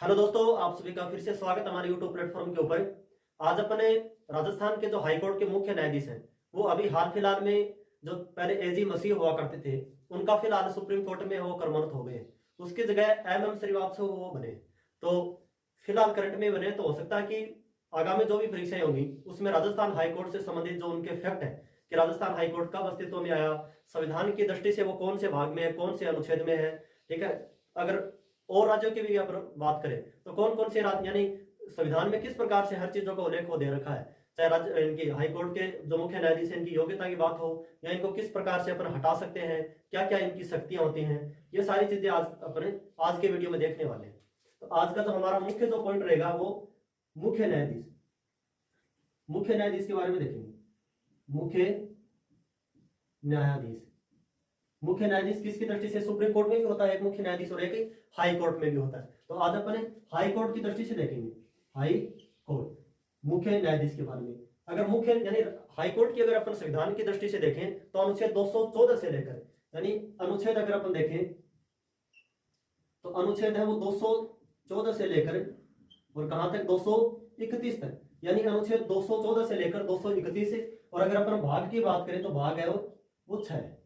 Hello दोस्तों, आप सभी का फिर से स्वागत हमारे यूट्यूब प्लेटफॉर्म के ऊपर। आज अपने राजस्थान के जो हाईकोर्ट के मुख्य न्यायाधीश हैं वो अभी हाल फिलहाल में जो पहले एजी मसीह हुआ करते थे उनका फिलहाल सुप्रीम कोर्ट में वो कर्मरत हो गए। उसकी जगह एम श्रीवास्तव वो बने। तो फिलहाल करंट में बने तो हो सकता है कि आगामी जो भी परीक्षाएं होंगी उसमें राजस्थान हाईकोर्ट से संबंधित जो उनके फैक्ट है कि राजस्थान हाईकोर्ट कब अस्तित्व में आया, संविधान की दृष्टि से वो कौन से भाग में है, कौन से अनुच्छेद में है, ठीक है। अगर और राज्यों की भी अगर बात करें तो कौन कौन से राज्य यानी संविधान में किस प्रकार से हर चीजों का उल्लेख हो दे रखा है, चाहे राज्य इनकी हाईकोर्ट के जो मुख्य न्यायाधीश हैं इनकी योग्यता की बात हो या इनको किस प्रकार से अपन हटा सकते हैं, क्या क्या इनकी शक्तियां होती हैं, ये सारी चीजें आज अपने आज के वीडियो में देखने वाले हैं। तो आज का जो हमारा मुख्य जो पॉइंट रहेगा वो मुख्य न्यायाधीश के बारे में देखेंगे। मुख्य न्यायाधीश मुख्य न्यायाधीश किसकी दृष्टि से सुप्रीम कोर्ट में भी होता है एक मुख्य न्यायाधीश और एक हाई कोर्ट में भी होता है। तो आज अपन हाई कोर्ट की दृष्टि से देखेंगे। हाई कोर्ट मुख्य न्यायाधीश के बारे में अगर मुख्य यानी हाई कोर्ट की अगर अपन संविधान की दृष्टि से देखें तो अनुच्छेद 214 से लेकर यानी अनुच्छेद अगर अपन देखें तो अनुच्छेद है वो 214 से लेकर और कहां तक 231 तक, यानी अनुच्छेद 214 से लेकर 231। और अगर अपन भाग की बात करें तो भाग है वो 6 है।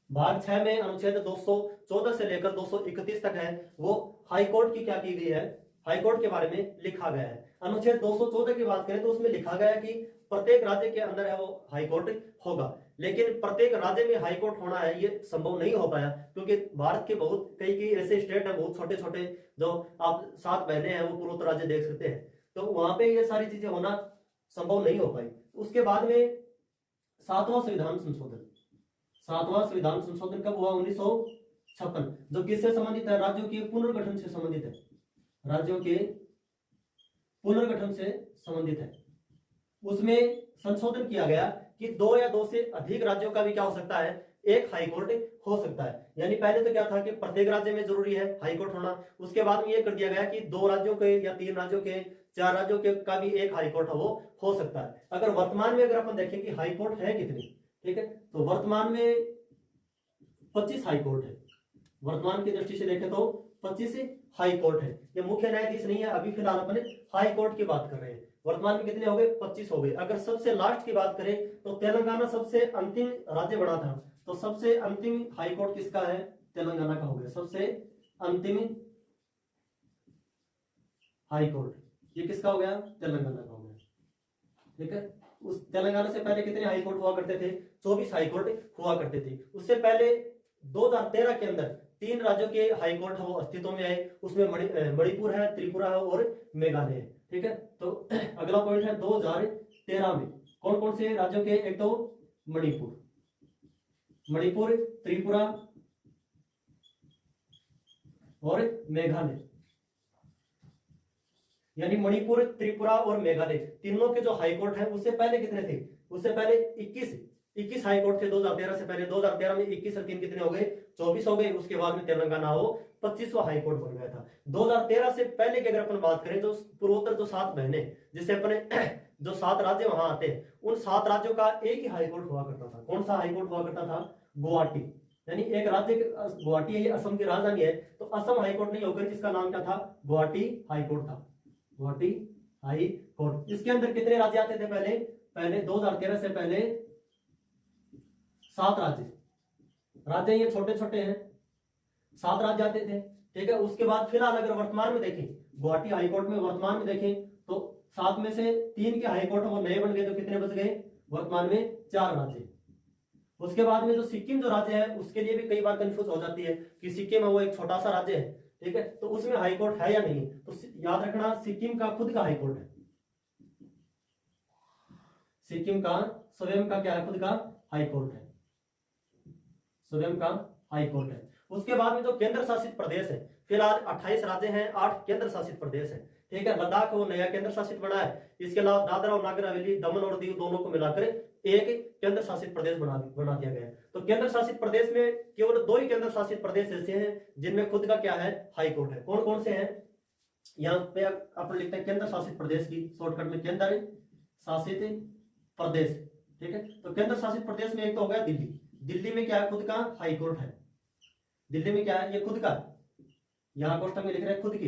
भाग 6 में अनुच्छेद 214 से लेकर 231 तक है वो हाई कोर्ट की क्या की गई है, हाई कोर्ट के बारे में लिखा गया है। अनुच्छेद 214 की बात करें तो उसमें लिखा गया है कि प्रत्येक राज्य के अंदर है वो हाई कोर्ट होगा, लेकिन प्रत्येक राज्य में हाई कोर्ट होना है ये संभव नहीं हो पाया क्योंकि भारत के बहुत कई ऐसे स्टेट है, बहुत छोटे छोटे जो आप 7 बहने हैं वो पूर्वोत्तर राज्य देख सकते हैं, तो वहां पे ये सारी चीजें होना संभव नहीं हो पाई। उसके बाद में 7वां संविधान संशोधन 7वां संविधान संशोधन कब हुआ? 1956, जो किससे संबंधित है? राज्यों के पुनर्गठन से संबंधित है। राज्यों के पुनर्गठन से संबंधित है। उसमें संशोधन किया गया कि 2 या 2 से अधिक राज्यों का भी क्या हो सकता है, एक हाई कोर्ट हो सकता है। यानी पहले तो क्या था कि प्रत्येक राज्य में जरूरी है हाई कोर्ट होना, उसके बाद में यह कर दिया गया कि 2 राज्यों के या 3 राज्यों के 4 राज्यों के का भी एक हाई कोर्ट हो सकता है। अगर वर्तमान में अगर अपन देखें कि हाई कोर्ट है कितनी, ठीक है, तो वर्तमान में 25 हाई कोर्ट है। वर्तमान की दृष्टि से देखें तो 25 हाई कोर्ट है। ये मुख्य न्यायाधीश नहीं है, अभी फिलहाल अपन हाई कोर्ट की बात कर रहे हैं। वर्तमान में कितने हो गए? 25 हो गए। अगर सबसे लास्ट की बात करें तो तेलंगाना सबसे अंतिम राज्य बना था, तो सबसे अंतिम हाई कोर्ट किसका है? तेलंगाना का हो गया सबसे अंतिम हाई कोर्ट। ये किसका हो गया? तेलंगाना का हो गया, ठीक है। उस तेलंगाना से पहले कितने हाई कोर्ट हुआ करते थे? 24 हाई कोर्ट हुआ करते थे। उससे पहले 2013 के अंदर 3 राज्यों के हाई कोर्ट वो अस्तित्व में आए, उसमें मणिपुर है, त्रिपुरा है और मेघालय है, ठीक है। तो अगला पॉइंट है 2013 में कौन कौन से राज्यों के? एक तो मणिपुर, त्रिपुरा और मेघालय, यानी मणिपुर, त्रिपुरा और मेघालय तीनों के जो हाई कोर्ट है उससे पहले कितने थे? उससे पहले 21 हाई कोर्ट थे 2013 से पहले। 2013 में 21 और 3 कितने हो गए? 24 हो गए। उसके बाद में तेलंगाना हो 25वां हाई कोर्ट बन गया था। 2013 से पहले की अगर अपन बात करें जो पूर्वोत्तर जो 7 बहने जिससे अपने जो 7 राज्य वहां आते हैं उन 7 राज्यों का एक ही हाई कोर्ट हुआ करता था। कौन सा हाई कोर्ट हुआ करता था? गुवाहाटी, यानी एक राज्य गुवाहाटी है, ये असम की राजधानी है, तो असम हाई कोर्ट नहीं होकर इसका नाम क्या था? गुवाहाटी हाई कोर्ट था। Guwahati high court. इसके अंदर कितने राज्य आते थे पहले 2013 से पहले 7 राज्य ये छोटे छोटे हैं, 7 राज्य आते थे, ठीक है। उसके बाद फिलहाल अगर वर्तमान में देखें गुवाहाटी हाई कोर्ट में वर्तमान में देखें तो 7 में से 3 के हाई कोर्ट वो नए बन गए, तो कितने बच गए? वर्तमान में 4 राज्य। उसके बाद में जो सिक्किम जो राज्य है उसके लिए भी कई बार कंफ्यूज हो जाती है कि सिक्किम है वो एक छोटा सा राज्य है, ठीक है, तो उसमें हाई कोर्ट है या नहीं। तो याद रखना सिक्किम का खुद का हाई कोर्ट है। सिक्किम का स्वयं का क्या है? खुद का हाई कोर्ट है, स्वयं का हाई कोर्ट है। उसके बाद में जो केंद्र शासित प्रदेश है, फिलहाल 28 राज्य हैं, 8 केंद्र शासित प्रदेश है, ठीक है। लद्दाख वो नया केंद्र शासित बना है। इसके अलावा दादरा और नागर हवेली, दमन और दीव दोनों को मिलाकर एक केंद्र शासित प्रदेश बना दिया गया है। तो केंद्र शासित प्रदेश में केवल 2 ही केंद्र शासित प्रदेश ऐसे हैं जिनमें खुद का क्या है? हाई कोर्ट है। कौन कौन से हैं? यहाँ पे अपन लिखते हैं केंद्र शासित प्रदेश की शॉर्टकट में केंद्र शासित प्रदेश, ठीक है। तो केंद्र शासित प्रदेश में एक तो हो गया दिल्ली में क्या है? खुद का हाई कोर्ट है। दिल्ली में क्या है? ये खुद का, यहां कोष्टक में लिख रहे हैं खुद की।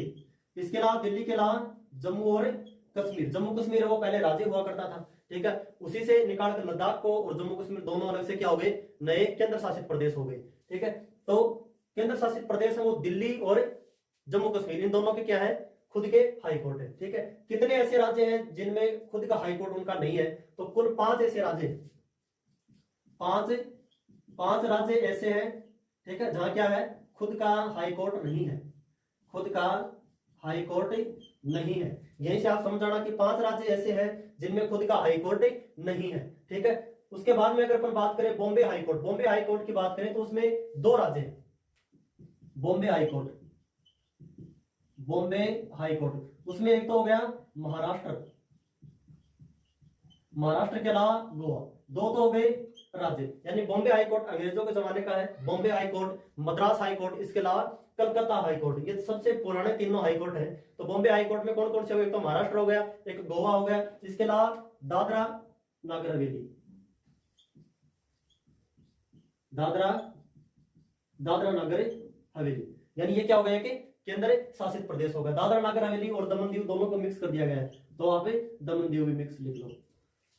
इसके अलावा दिल्ली के अलावा जम्मू और कश्मीर, जम्मू कश्मीर वो पहले राज्य हुआ करता था, ठीक है, उसी से निकाल कर लद्दाख को और जम्मू कश्मीर दोनों अलग से क्या हो गए, नए केंद्र शासित प्रदेश हो गए, ठीक है। तो केंद्र शासित प्रदेश है वो दिल्ली और जम्मू कश्मीर, इन दोनों के क्या है, खुद के हाई कोर्ट है, ठीक है। कितने ऐसे राज्य हैं जिनमें खुद का हाई कोर्ट उनका नहीं है, तो कुल 5 ऐसे राज्य, पांच राज्य ऐसे हैं, ठीक है, जहां क्या है, खुद का हाई कोर्ट नहीं है, खुद का हाई कोर्ट नहीं है। यहीं से आप समझाना कि 5 राज्य ऐसे हैं जिनमें खुद का हाई कोर्ट नहीं है, ठीक है। उसके बाद में अगर अपन बात करें Bombay high court, Bombay high court की बात करें तो उसमें 2 राज्य हैं, Bombay high court, Bombay high court, उसमें एक तो हो गया महाराष्ट्र, महाराष्ट्र के अलावा गोवा, 2 तो हो गए राज्य, यानी बॉम्बे हाई कोर्ट अंग्रेजों के जमाने का है, Bombay high court, Madras high court, इसके अलावा कलकत्ता हाई कोर्ट, ये सबसे पुराने तीनों हाई कोर्ट हैं। तो बॉम्बे हाई कोर्ट में कौन कौन से हो गए, एक तो महाराष्ट्र हो गया, एक गोवा हो गया, इसके अलावा दादरा नगर हवेली, दादरा नगर हवेली, यानी ये क्या हो गया कि केंद्र शासित प्रदेश हो गया। दादरा नगर हवेली और दमन दीव दोनों को मिक्स कर दिया गया है, तो वहां पे दमन दीव भी मिक्स लिख लो।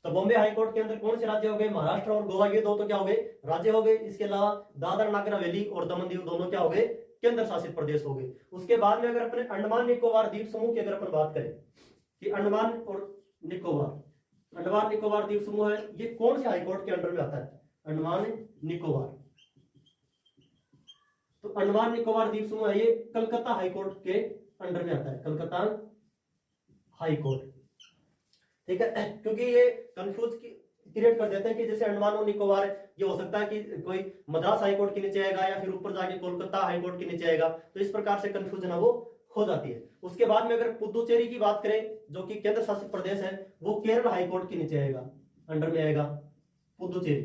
तो बॉम्बे हाई कोर्ट के अंदर कौन से राज्य हो गए, महाराष्ट्र और गोवा, ये 2 तो क्या हो गए, राज्य हो गए। इसके अलावा दादरा नगर हवेली और दमन दीव दोनों क्या हो गए, केंद्र शासित प्रदेश हो गए। उसके बाद में अगर अपने अंडमान निकोबार द्वीप समूह की अगर अपन बात करें कि अंडमान और निकोबार द्वीप समूह है, ये कौन से हाईकोर्ट के अंडर में आता है, अंडमान निकोबार। तो अंडमान निकोबार द्वीप समूह है, ये कलकत्ता हाईकोर्ट के अंडर में आता है, कलकत्ता हाईकोर्ट, ठीक है। क्योंकि ये कंफ्यूज क्रिएट कर देते हैं कि जैसे अंडमान और निकोबार, ये हो सकता है कि कोई मद्रास हाईकोर्ट के नीचे आएगा या फिर ऊपर जाके कोलकाता हाईकोर्ट के नीचे आएगा, तो इस प्रकार से कंफ्यूजन है वो हो जाती है। उसके बाद में अगर पुदुचेरी की बात करें जो कि केंद्र शासित प्रदेश है, वो केरल हाईकोर्ट के नीचे आएगा, अंडर में आएगा पुदुचेरी,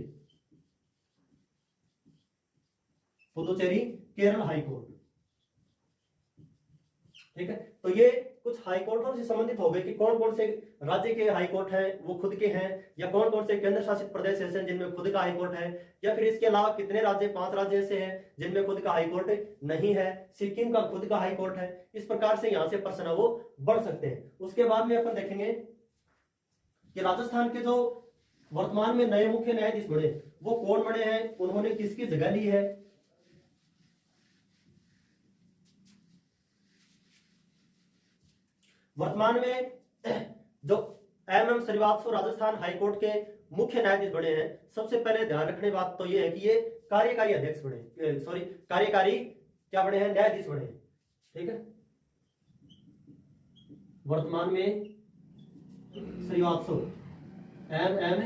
केरल हाईकोर्ट, ठीक है। तो ये कुछ हाईकोर्टों से संबंधित हो गए कि कौन कौन से राज्य के हाईकोर्ट हैं वो खुद के हैं, या कौन कौन से केंद्र शासित प्रदेश ऐसे हैं जिनमें खुद का हाईकोर्ट है, या फिर इसके अलावा कितने राज्य, 5 राज्य ऐसे हैं जिनमें खुद का हाईकोर्ट नहीं है, सिक्किम का खुद का हाईकोर्ट है। इस प्रकार से यहां से प्रश्न है वो बढ़ सकते हैं। उसके बाद में अपन देखेंगे कि राजस्थान के जो वर्तमान में नए मुख्य न्यायाधीश बने वो कौन बने हैं, उन्होंने किसकी जगह ली है। वर्तमान में जो MM श्रीवास्तव राजस्थान हाईकोर्ट के मुख्य न्यायाधीश बने हैं, सबसे पहले ध्यान रखने बात तो ये है कि ये कार्यकारी अध्यक्ष बने, सॉरी कार्यकारी क्या बने हैं, न्यायाधीश बने हैं, ठीक है। वर्तमान में श्रीवास्तव, MM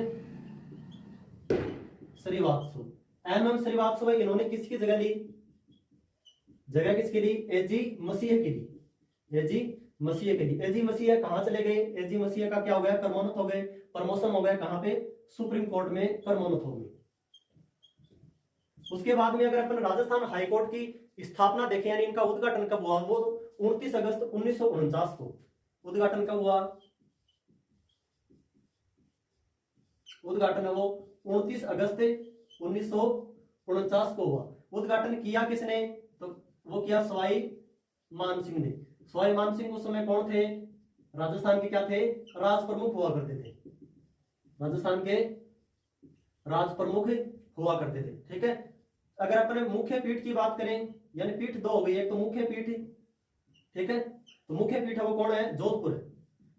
श्रीवास्तव है, इन्होंने किसकी जगह ली, जगह किसकी ली, AG मसीह की ली, AG मसीह के लिए। एजी मसीह कहां चले गए, एजी मसीह का क्या हो गया, कर्मोन्नत हो गए, प्रमोशन हो गया, कहां पे, सुप्रीम कोर्ट में कर्मोन्नत हो गए। उसके बाद में अगर अपन राजस्थान हाईकोर्ट की स्थापना देखें, यानी इनका उद्घाटन कब हुआ, वो 29 अगस्त 1949 को उद्घाटन कब हुआ, उद्घाटन है वो 29 अगस्त 1949 को हुआ। उद्घाटन किया किसने, तो वो किया सवाई मान सिंह ने। सवाई मान सिंह उस समय कौन थे, राजस्थान के क्या थे, राज प्रमुख हुआ करते थे, राजस्थान के राज प्रमुख हुआ करते थे, ठीक है। अगर अपने मुख्य पीठ की बात करें, यानी पीठ 2 हो गई, एक तो मुख्य पीठ, ठीक है, तो मुख्य पीठ है वो कौन है, जोधपुर है।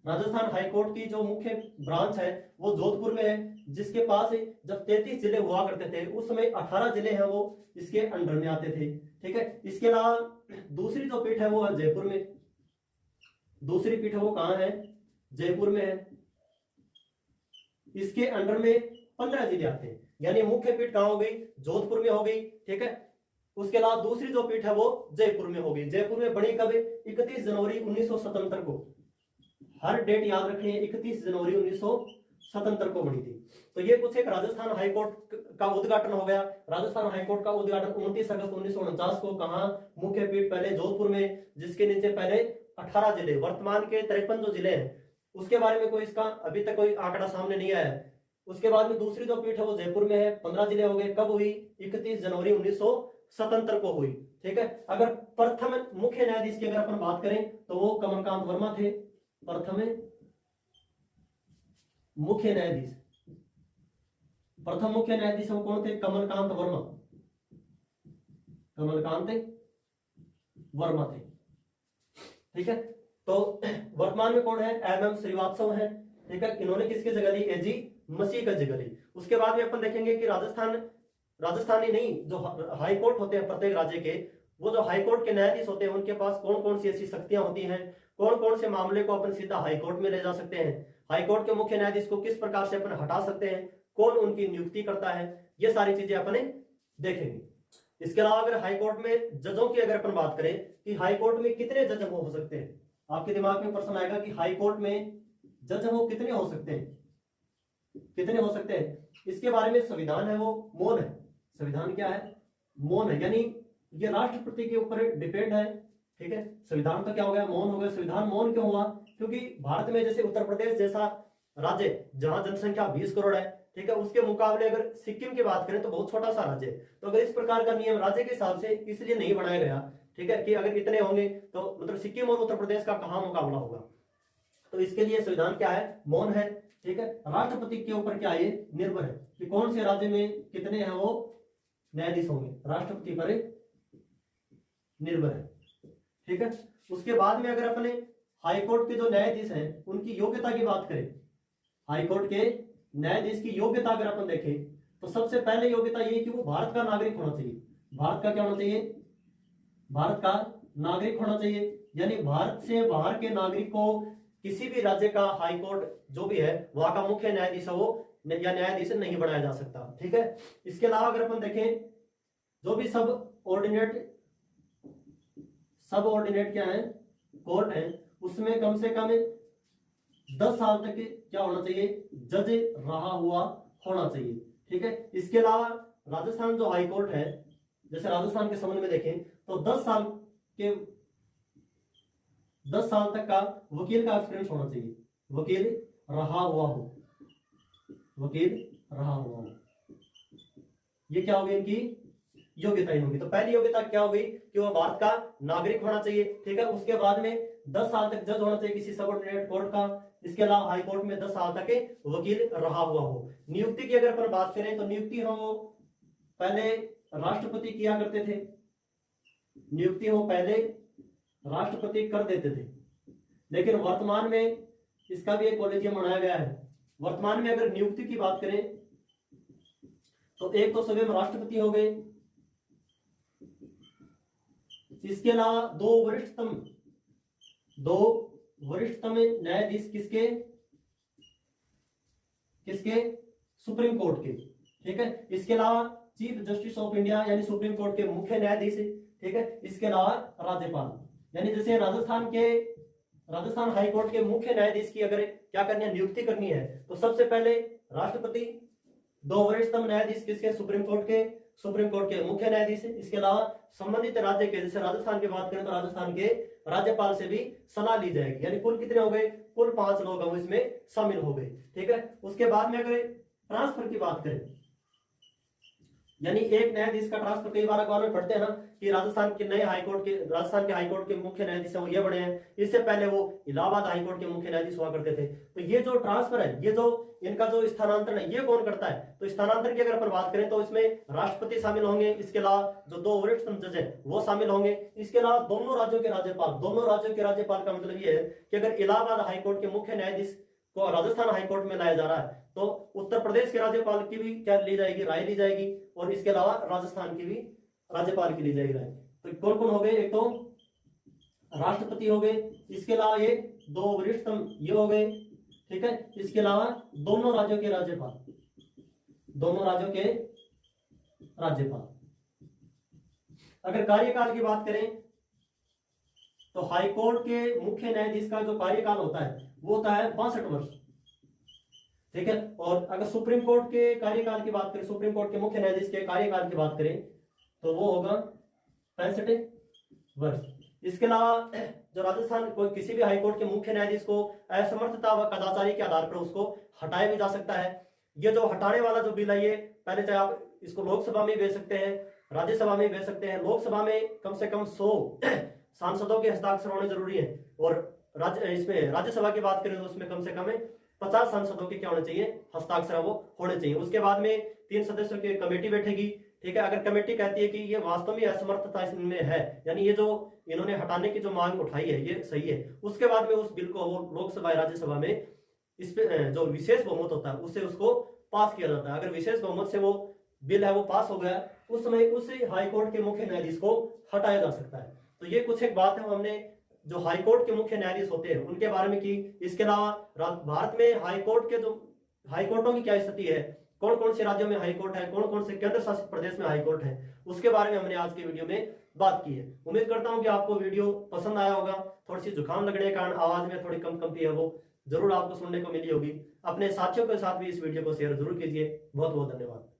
राजस्थान हाईकोर्ट की जो मुख्य ब्रांच है वो जोधपुर में है, जिसके पास जब 33 जिले हुआ करते थे उस समय 18 जिले हैं वो इसके अंडर में आते थे, ठीक है। इसके अलावा दूसरी जो पीठ है वो है जयपुर में, दूसरी पीठ है वो कहां है, जयपुर में है। इसके अंडर में 15 जिले आते हैं, यानी मुख्य पीठ कहां हो गई, जोधपुर में हो गई, ठीक है। उसके अलावा दूसरी जो पीठ है वो जयपुर में हो गई। जयपुर में बनी कब, 31 जनवरी 1977 को, हर डेट याद रखनी है, 31 जनवरी 1977 को बनी थी। तो ये कुछ एक राजस्थान हाईकोर्ट का उद्घाटन हो गया। राजस्थान हाईकोर्ट का उद्घाटन 29 अगस्त 1949 को, कहां, मुख्य पीठ पहले जोधपुर में, जिसके नीचे पहले 18 जिले, वर्तमान के 53 जो जिले हैं उसके बारे में कोई इसका अभी तक कोई आंकड़ा सामने नहीं आया है। उसके बाद में दूसरी जो पीठ है वो जयपुर में है, 15 जिले हो गए। कब हुई, 31 जनवरी स्वतंत्र को हुई। ठीक है, अगर प्रथम मुख्य न्यायाधीश की अगर अपन बात करें तो वो कमलकांत वर्मा थे, प्रथम मुख्य न्यायाधीश। प्रथम मुख्य न्यायाधीश वो कौन थे? कमलकांत वर्मा, कमलकांत वर्मा थे। ठीक है, तो वर्तमान में कौन है? एम श्रीवास्तव है। ठीक है, इन्होंने किसकी जगह ली? एजी मसीह का जगह ली। उसके बाद में अपन देखेंगे कि राजस्थानी नहीं, जो हाई कोर्ट होते हैं प्रत्येक राज्य के, वो जो हाई कोर्ट के न्यायाधीश होते हैं उनके पास कौन कौन सी ऐसी शक्तियां होती हैं, कौन कौन से मामले को अपन सीधा हाई कोर्ट में ले जा सकते हैं, हाई कोर्ट के मुख्य न्यायाधीश को किस प्रकार से अपन हटा सकते हैं, कौन उनकी नियुक्ति करता है, ये सारी चीजें अपने देखेंगे। इसके अलावा अगर हाई कोर्ट में जजों की अगर अपन बात करें कि हाई कोर्ट में कितने जज हो सकते हैं, आपके दिमाग में प्रश्न आएगा कि हाई कोर्ट में जज वो कितने हो सकते हैं, कितने हो सकते हैं? इसके बारे में संविधान है वो मौन है। संविधान क्या है? मौन है, यानी ये राष्ट्रपति के ऊपर डिपेंड है। ठीक है, संविधान तो क्या हो गया? मौन हो गया। संविधान मौन क्यों हुआ? क्योंकि भारत में जैसे उत्तर प्रदेश जैसा राज्य जहां जनसंख्या 20 करोड़ है, ठीक है, उसके मुकाबले अगर सिक्किम की बात करें तो बहुत छोटा सा राज्य है, तो अगर इस प्रकार का नियम राज्य के हिसाब से इसलिए नहीं बनाया गया, ठीक है, कि अगर इतने होंगे तो मतलब सिक्किम और उत्तर प्रदेश का कहां मुकाबला होगा, तो इसके लिए संविधान क्या है? मौन है। ठीक है, राष्ट्रपति के ऊपर क्या है? निर्भर है कि कौन से राज्य में कितने हैं वो न्यायाधीश होंगे, राष्ट्रपति पर निर्भर है। ठीक है, उसके बाद में अगर अपने हाईकोर्ट के जो न्यायाधीश हैं उनकी योग्यता की बात करें, हाईकोर्ट के न्यायाधीश की योग्यता अगर अपन देखें तो सबसे पहले योग्यता ये कि वो भारत का नागरिक होना चाहिए। भारत का क्या होना चाहिए? भारत का नागरिक होना चाहिए, यानी भारत से बाहर के नागरिक को किसी भी राज्य का हाईकोर्ट जो भी है वहां का मुख्य न्यायाधीश है वो या न्यायाधीश नहीं बनाया जा सकता। ठीक है, इसके अलावा अगर अपन देखें जो भी सब ऑर्डिनेट क्या है? कोर्ट है, उसमें कम से कम 10 साल तक क्या होना चाहिए? जज रहा हुआ होना चाहिए। ठीक है, इसके अलावा राजस्थान जो हाई कोर्ट है, जैसे राजस्थान के संबंध में देखें तो 10 साल तक का वकील का एक्सपीरियंस होना चाहिए, वकील रहा हुआ हो, वकील रहा हुआ हो। ये क्या होगी? इनकी योग्यता ही होगी। तो पहली योग्यता क्या होगी कि वो भारत का नागरिक होना चाहिए। ठीक है, उसके बाद में 10 साल तक जज होना चाहिए किसी सबऑर्डिनेट कोर्ट का। इसके अलावा हाई कोर्ट में 10 साल तक वकील रहा हुआ हो। नियुक्ति की अगर अपन बात करें तो नियुक्ति हो पहले राष्ट्रपति किया करते थे, नियुक्ति हो पहले राष्ट्रपति कर देते थे, लेकिन वर्तमान में इसका भी एक कॉलेजियम बनाया गया है। वर्तमान में अगर नियुक्ति की बात करें तो एक तो स्वयं राष्ट्रपति हो गए, इसके अलावा दो वरिष्ठतम न्यायाधीश किसके? सुप्रीम कोर्ट के। ठीक है, इसके अलावा चीफ जस्टिस ऑफ इंडिया यानी सुप्रीम कोर्ट के मुख्य न्यायाधीश। ठीक है, इसके अलावा राज्यपाल, यानी जैसे राजस्थान हाई कोर्ट के मुख्य न्यायाधीश की अगर क्या करनी है? नियुक्ति करनी है, तो सबसे पहले राष्ट्रपति, दो वरिष्ठतम न्यायाधीश किसके? सुप्रीम कोर्ट के मुख्य न्यायाधीश। इसके अलावा संबंधित राज्य के, जैसे राजस्थान की बात करें तो राजस्थान के राज्यपाल से भी सलाह ली जाएगी, यानी कुल कितने हो गए? कुल 5 लोग हम इसमें शामिल हो गए। ठीक है, उसके बाद में अगर ट्रांसफर की बात करें, यानी एक न्यायाधीश का ट्रांसफर, कई बार अखबार में पढ़ते हैं ना कि राजस्थान के हाईकोर्ट के मुख्य न्यायाधीश वो ये बने हैं, इससे पहले वो इलाहाबाद हाईकोर्ट के मुख्य न्यायाधीश हुआ करते थे। तो ये जो ट्रांसफर है, ये जो इनका जो स्थानांतरण है, ये कौन करता है? तो स्थानांतरण की अगर अपन बात करें तो इसमें राष्ट्रपति शामिल होंगे, इसके अलावा जो 2 वरिष्ठतम जज है वो शामिल होंगे, इसके अलावा दोनों राज्यों के राज्यपाल का मतलब ये है कि अगर इलाहाबाद हाईकोर्ट के मुख्य न्यायाधीश को राजस्थान हाईकोर्ट में लाया जा रहा है तो उत्तर प्रदेश के राज्यपाल की भी क्या ली जाएगी? राय ली जाएगी, और इसके अलावा राजस्थान की भी राज्यपाल की ली जाएगी राय। तो कौन कौन हो गए? एक तो राष्ट्रपति हो गए, इसके अलावा ये 2 वरिष्ठतम ये हो गए। ठीक है, इसके अलावा दोनों राज्यों के राज्यपाल। अगर कार्यकाल की बात करें तो हाईकोर्ट के मुख्य न्यायाधीश का जो कार्यकाल होता है वो होता है 62 वर्ष। ठीक है, और अगर सुप्रीम कोर्ट के कार्यकाल की बात करें, सुप्रीम कोर्ट के मुख्य न्यायाधीश के कार्यकाल की बात करें तो वो होगा 65 वर्ष। इसके अलावा जो राजस्थान कोई किसी भी हाईकोर्ट के मुख्य न्यायाधीश को असमर्थता व कदाचारी के आधार पर उसको हटाया भी जा सकता है। ये जो हटाने वाला जो बिल है, ये पहले चाहे आप इसको लोकसभा में भेज सकते हैं, राज्यसभा में भेज सकते हैं। लोकसभा में कम से कम 100 सांसदों के हस्ताक्षर होने जरूरी है। और इसमें राज्यसभा की बात करें तो उसमें कम से कम 50 सांसदों के क्या होने चाहिए, हस्ताक्षर वो होने चाहिए। उसके बाद में 3 सदस्यों की कमेटी बैठेगी, ठीक है। अगर कमेटी कहती है कि ये वास्तव में असमर्थता इसमें है, यानी ये जो इन्होंने हटाने की जो मांग उठाई है ये सही है, उसके बाद में उस बिल को वो लोकसभा राज्यसभा में इस पे जो विशेष बहुमत होता है उससे उसको पास किया जाता है। अगर विशेष बहुमत से वो बिल है वो पास हो गया, उस समय उस हाई कोर्ट के मुख्य न्यायाधीश को हटाया जा सकता है। तो ये कुछ एक बात है हमने जो हाई कोर्ट के मुख्य न्यायाधीश होते हैं उनके बारे में की। इसके अलावा भारत में हाई कोर्ट के जो हाई कोर्टों की क्या स्थिति है, कौन कौन से राज्यों में हाई कोर्ट है, कौन कौन से केंद्र शासित प्रदेश में हाई कोर्ट है, उसके बारे में हमने आज के वीडियो में बात की है। उम्मीद करता हूं कि आपको वीडियो पसंद आया होगा। थोड़ी सी जुकाम लगने के कारण आवाज में थोड़ी कंपी है वो जरूर आपको सुनने को मिली होगी। अपने साथियों के साथ भी इस वीडियो को शेयर जरूर कीजिए। बहुत बहुत धन्यवाद।